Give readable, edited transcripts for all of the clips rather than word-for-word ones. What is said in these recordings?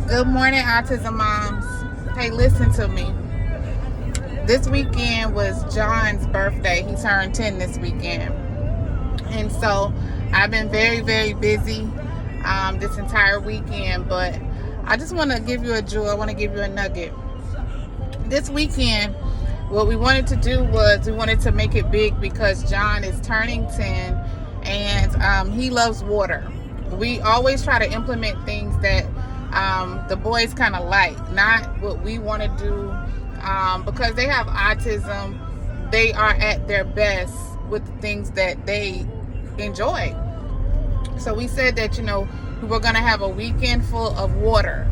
Good morning, Autism Moms. Hey, listen to me. This weekend was John's birthday. He turned 10 this weekend. And so I've been very, very busy this entire weekend. But I just want to give you a jewel. I want to give you a nugget. This weekend, what we wanted to do was we wanted to make it big because John is turning 10 and he loves water. We always try to implement things that the boys kind of like, not what we want to do, because they have autism. They are at their best with the things that they enjoy. So we said that, we were going to have a weekend full of water.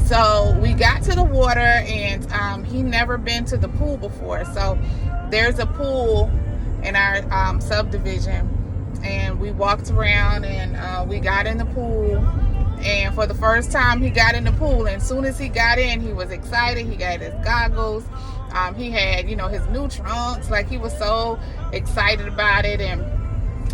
So we got to the water, and he never been to the pool before. So there's a pool in our subdivision, and we walked around, and we got in the pool. And for the first time, he got in the pool, and as soon as he got in, he was excited. He got his goggles. He had, his new trunks. Like, he was so excited about it. And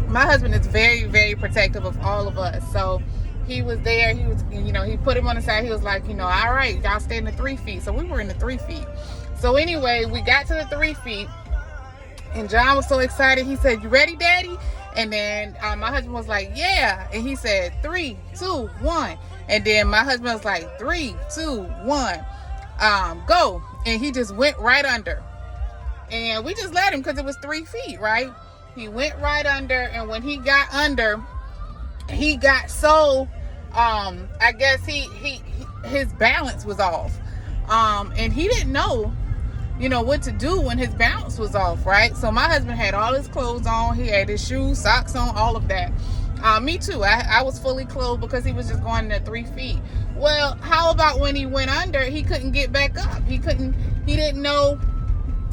my husband is very, very protective of all of us. So he was there. He was, he put him on the side. He was like, all right, y'all stay in the 3 feet. So we were in the 3 feet. So anyway, we got to the 3 feet, and John was so excited. He said, "You ready, Daddy?" And then my husband was like, "Yeah." And he said, 3, 2, 1. And then my husband was like, 3, 2, 1, go. And he just went right under. And we just let him because it was 3 feet, right? He went right under. And when he got under, he got so, I guess his balance was off. And he didn't know what to do when his balance was off, right? So my husband had all his clothes on. He had his shoes, socks on, all of that. Me too. I was fully clothed because he was just going to 3 feet. Well, how about when he went under, he couldn't get back up. He didn't know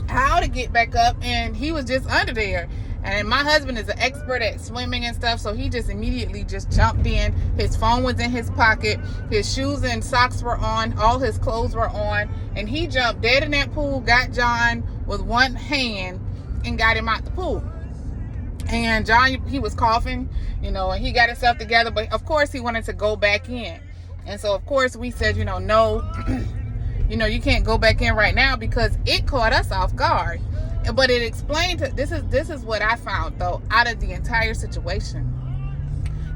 how to get back up, and he was just under there. And my husband is an expert at swimming and stuff, so he just immediately just jumped in. His phone was in his pocket. His shoes and socks were on. All his clothes were on. And he jumped dead in that pool, got John with one hand, and got him out the pool. And John, he was coughing, and he got himself together. But, of course, he wanted to go back in. And so, of course, we said, no, you can't go back in right now because it caught us off guard. But it explained, this is what I found, though, out of the entire situation.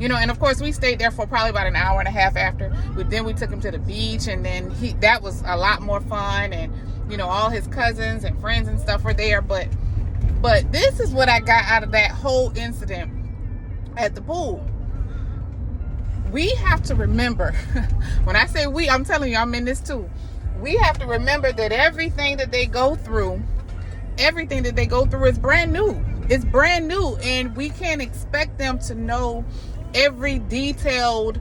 And of course, we stayed there for probably about an hour and a half after. Then we took him to the beach, and then that was a lot more fun. And, all his cousins and friends and stuff were there. But this is what I got out of that whole incident at the pool. We have to remember, when I say we, I'm telling you, I'm in this too. We have to remember that everything that they go through is brand new. It's brand new, and we can't expect them to know every detailed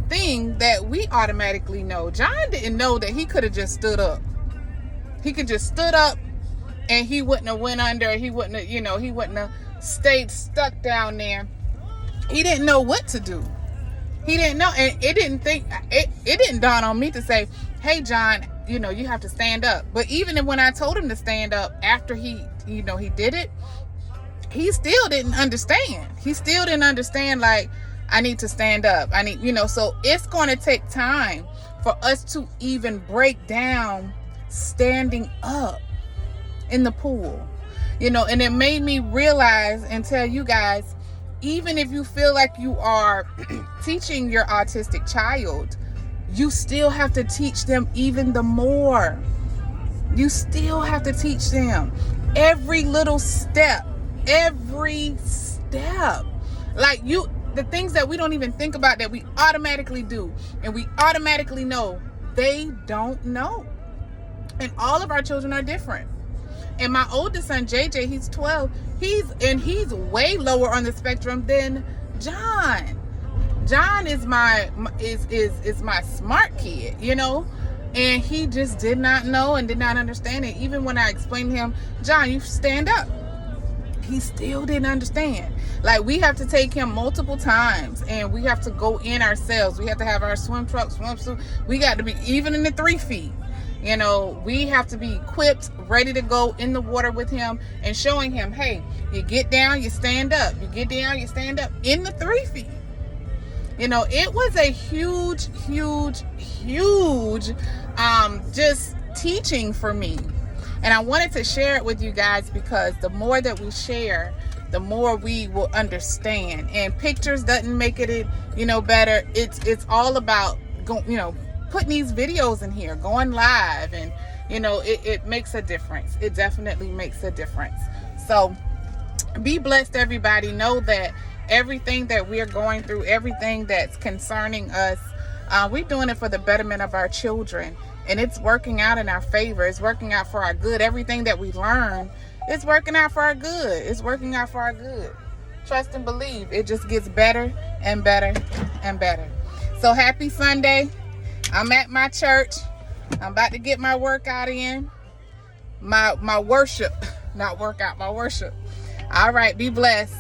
thing that we automatically know. John didn't know that he could have just stood up. He could just stood up, and he wouldn't have went under. He wouldn't have, he wouldn't have stayed stuck down there. He didn't know what to do. He didn't know, and it didn't dawn on me to say, "Hey, John, you have to stand up." But even when I told him to stand up after he did it, he still didn't understand. He still didn't understand, like, I need to stand up. I need, so it's going to take time for us to even break down standing up in the pool, and it made me realize and tell you guys, even if you feel like you are teaching your autistic child, you still have to teach them even the more. You still have to teach them every little step, like the things that we don't even think about that we automatically do, and we automatically know, they don't know. And all of our children are different. And my oldest son, JJ, he's 12. He's way lower on the spectrum than John. John is my smart kid, and he just did not know and did not understand it. Even when I explained to him, "John, you stand up," he still didn't understand. Like, we have to take him multiple times, and we have to go in ourselves. We have to have our swim trunks, swimsuit. We got to be, even in the 3 feet. We have to be equipped, ready to go in the water with him, and showing him, hey, you get down, you stand up. You get down, you stand up in the 3 feet. You know, it was a huge just teaching for me. And I wanted to share it with you guys because the more that we share, the more we will understand. And pictures doesn't make it, better. It's all about putting these videos in here, going live, and it makes a difference. It definitely makes a difference. So be blessed, everybody. Know that everything that we're going through, everything that's concerning us, we're doing it for the betterment of our children. And it's working out in our favor. It's working out for our good. Everything that we learn, it's working out for our good. It's working out for our good. Trust and believe. It just gets better and better and better. So happy Sunday. I'm at my church. I'm about to get my workout in. My worship. Not workout, my worship. All right, be blessed.